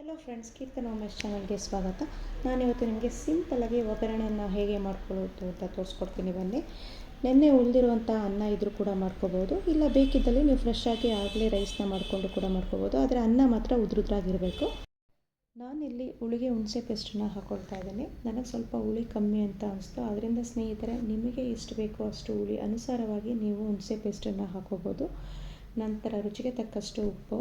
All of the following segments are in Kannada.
ಹಲೋ ಫ್ರೆಂಡ್ಸ್, ಕೀರ್ತನ ಉಮೇಶ್ ಚಾನಲ್ಗೆ ಸ್ವಾಗತ. ನಾನಿವತ್ತು ನಿಮಗೆ ಸಿಂಪಲ್ಲಾಗಿ ಒಗ್ಗರಣೆಯನ್ನು ಹೇಗೆ ಮಾಡ್ಕೊಳ್ಳೋದು ಅಂತ ತೋರಿಸ್ಕೊಡ್ತೀನಿ. ಬನ್ನಿ. ನೆನ್ನೆ ಉಳಿದಿರುವಂಥ ಅನ್ನ ಇದ್ದರೂ ಕೂಡ ಮಾಡ್ಕೋಬೋದು, ಇಲ್ಲ ಬೇಕಿದ್ದಲ್ಲಿ ನೀವು ಫ್ರೆಶ್ ಆಗಿ ಆಗಲೇ ರೈಸ್ನ ಮಾಡಿಕೊಂಡು ಕೂಡ ಮಾಡ್ಕೋಬೋದು. ಆದರೆ ಅನ್ನ ಮಾತ್ರ ಉದುರುದ್ರಾಗಿರಬೇಕು. ನಾನಿಲ್ಲಿ ಹುಳಿಗೆ ಹುಣಸೆ ಪೇಸ್ಟನ್ನು ಹಾಕ್ಕೊಳ್ತಾ ಇದ್ದೀನಿ. ನನಗೆ ಸ್ವಲ್ಪ ಹುಳಿ ಕಮ್ಮಿ ಅಂತ ಅನಿಸ್ತು. ಅದರಿಂದ ಸ್ನೇಹಿತರೆ, ನಿಮಗೆ ಎಷ್ಟು ಬೇಕೋ ಅಷ್ಟು ಹುಳಿ ಅನುಸಾರವಾಗಿ ನೀವು ಹುಣಸೆ ಪೇಸ್ಟನ್ನು ಹಾಕ್ಕೋಬೋದು. ನಂತರ ರುಚಿಗೆ ತಕ್ಕಷ್ಟು ಉಪ್ಪು.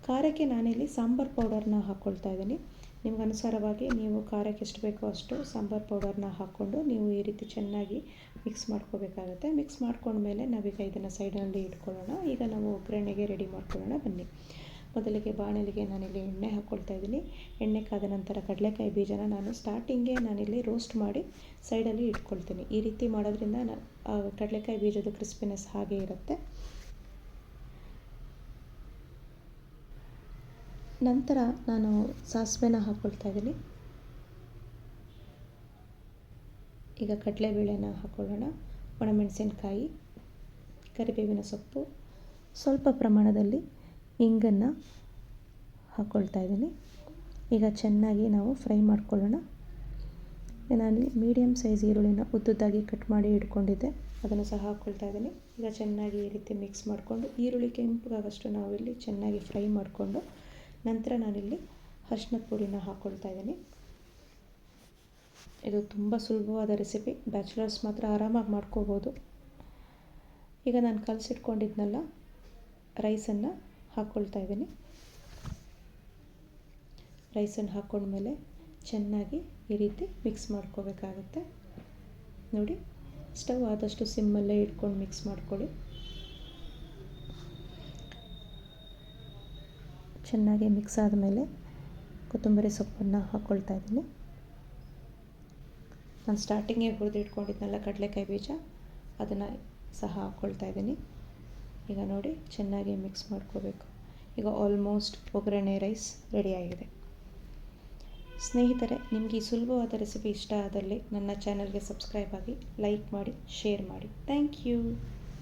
ಖಾರಕ್ಕೆ ನಾನಿಲ್ಲಿ ಸಾಂಬಾರು ಪೌಡರ್ನ ಹಾಕ್ಕೊಳ್ತಾ ಇದ್ದೀನಿ. ನಿಮ್ಗೆ ಅನುಸಾರವಾಗಿ ನೀವು ಖಾರಕ್ಕೆ ಎಷ್ಟು ಬೇಕೋ ಅಷ್ಟು ಸಾಂಬಾರು ಪೌಡರ್ನ ಹಾಕ್ಕೊಂಡು ನೀವು ಈ ರೀತಿ ಚೆನ್ನಾಗಿ ಮಿಕ್ಸ್ ಮಾಡ್ಕೋಬೇಕಾಗುತ್ತೆ. ಮಿಕ್ಸ್ ಮಾಡ್ಕೊಂಡ್ಮೇಲೆ ನಾವೀಗ ಇದನ್ನು ಸೈಡಲ್ಲಿ ಇಟ್ಕೊಳ್ಳೋಣ. ಈಗ ನಾವು ಒಗ್ಗರಣೆಗೆ ರೆಡಿ ಮಾಡ್ಕೊಳ್ಳೋಣ. ಬನ್ನಿ. ಮೊದಲಿಗೆ ಬಾಣಲಿಗೆ ನಾನಿಲ್ಲಿ ಎಣ್ಣೆ ಹಾಕ್ಕೊಳ್ತಾ ಇದ್ದೀನಿ. ಎಣ್ಣೆ ಕಾದ ನಂತರ ಕಡಲೆಕಾಯಿ ಬೀಜನ ನಾನಿಲ್ಲಿ ರೋಸ್ಟ್ ಮಾಡಿ ಸೈಡಲ್ಲಿ ಇಟ್ಕೊಳ್ತೀನಿ. ಈ ರೀತಿ ಮಾಡೋದ್ರಿಂದ ಕಡಲೆಕಾಯಿ ಬೀಜದ ಕ್ರಿಸ್ಪಿನೆಸ್ ಹಾಗೆ ಇರುತ್ತೆ. ನಂತರ ನಾನು ಸಾಸಿವೆನ ಹಾಕ್ಕೊಳ್ತಾ ಇದ್ದೀನಿ. ಈಗ ಕಡಲೆಬೇಳೆನ ಹಾಕ್ಕೊಳ್ಳೋಣ. ಒಣಮೆಣಸಿನಕಾಯಿ, ಕರಿಬೇವಿನ ಸೊಪ್ಪು, ಸ್ವಲ್ಪ ಪ್ರಮಾಣದಲ್ಲಿ ಇಂಗನ್ನು ಹಾಕ್ಕೊಳ್ತಾ ಇದ್ದೀನಿ. ಈಗ ಚೆನ್ನಾಗಿ ನಾವು ಫ್ರೈ ಮಾಡ್ಕೊಳ್ಳೋಣ. ನಾನಿಲ್ಲಿ ಮೀಡಿಯಮ್ ಸೈಜ್ ಈರುಳ್ಳಿನ ಉದ್ದುದ್ದಾಗಿ ಕಟ್ ಮಾಡಿ ಇಟ್ಕೊಂಡಿದ್ದೆ, ಅದನ್ನು ಸಹ ಹಾಕ್ಕೊಳ್ತಾ ಇದ್ದೀನಿ. ಈಗ ಚೆನ್ನಾಗಿ ಈ ರೀತಿ ಮಿಕ್ಸ್ ಮಾಡಿಕೊಂಡು ಈರುಳ್ಳಿ ಕೆಂಪಗಾಗಷ್ಟು ನಾವಿಲ್ಲಿ ಚೆನ್ನಾಗಿ ಫ್ರೈ ಮಾಡಿಕೊಂಡು ನಂತರ ನಾನಿಲ್ಲಿ ಅರಿಶಿನದ ಪುಡಿನ ಹಾಕ್ಕೊಳ್ತಾ ಇದ್ದೀನಿ. ಇದು ತುಂಬ ಸುಲಭವಾದ ರೆಸಿಪಿ, ಬ್ಯಾಚುಲರ್ಸ್ ಮಾತ್ರ ಆರಾಮಾಗಿ ಮಾಡ್ಕೋಬೋದು. ಈಗ ನಾನು ಕಲಸಿಟ್ಕೊಂಡಿದ್ನಲ್ಲ ರೈಸನ್ನು ಹಾಕ್ಕೊಳ್ತಾ ಇದ್ದೀನಿ. ರೈಸನ್ನು ಹಾಕ್ಕೊಂಡ್ಮೇಲೆ ಚೆನ್ನಾಗಿ ಈ ರೀತಿ ಮಿಕ್ಸ್ ಮಾಡ್ಕೋಬೇಕಾಗುತ್ತೆ. ನೋಡಿ, ಸ್ಟವ್ ಆದಷ್ಟು ಸಿಮ್ಮಲ್ಲೇ ಇಟ್ಕೊಂಡು ಮಿಕ್ಸ್ ಮಾಡ್ಕೊಳ್ಳಿ. ಚೆನ್ನಾಗಿ ಮಿಕ್ಸ್ ಆದಮೇಲೆ ಕೊತ್ತಂಬರಿ ಸೊಪ್ಪನ್ನು ಹಾಕ್ಕೊಳ್ತಾ ಇದ್ದೀನಿ. ನಾನು ಸ್ಟಾರ್ಟಿಂಗೇ ಹುರಿದಿಟ್ಕೊಂಡಿದ್ನಲ್ಲ ಕಡಲೆಕಾಯಿ ಬೀಜ, ಅದನ್ನು ಸಹ ಹಾಕ್ಕೊಳ್ತಾ ಇದ್ದೀನಿ. ಈಗ ನೋಡಿ, ಚೆನ್ನಾಗಿ ಮಿಕ್ಸ್ ಮಾಡ್ಕೋಬೇಕು. ಈಗ ಆಲ್ಮೋಸ್ಟ್ ಒಗ್ಗರಣೆ ರೈಸ್ ರೆಡಿಯಾಗಿದೆ. ಸ್ನೇಹಿತರೆ, ನಿಮಗೆ ಈ ಸುಲಭವಾದ ರೆಸಿಪಿ ಇಷ್ಟ ಆದಲ್ಲಿ ನನ್ನ ಚಾನಲ್ಗೆ ಸಬ್ಸ್ಕ್ರೈಬ್ ಆಗಿ, ಲೈಕ್ ಮಾಡಿ, ಶೇರ್ ಮಾಡಿ. Thank you.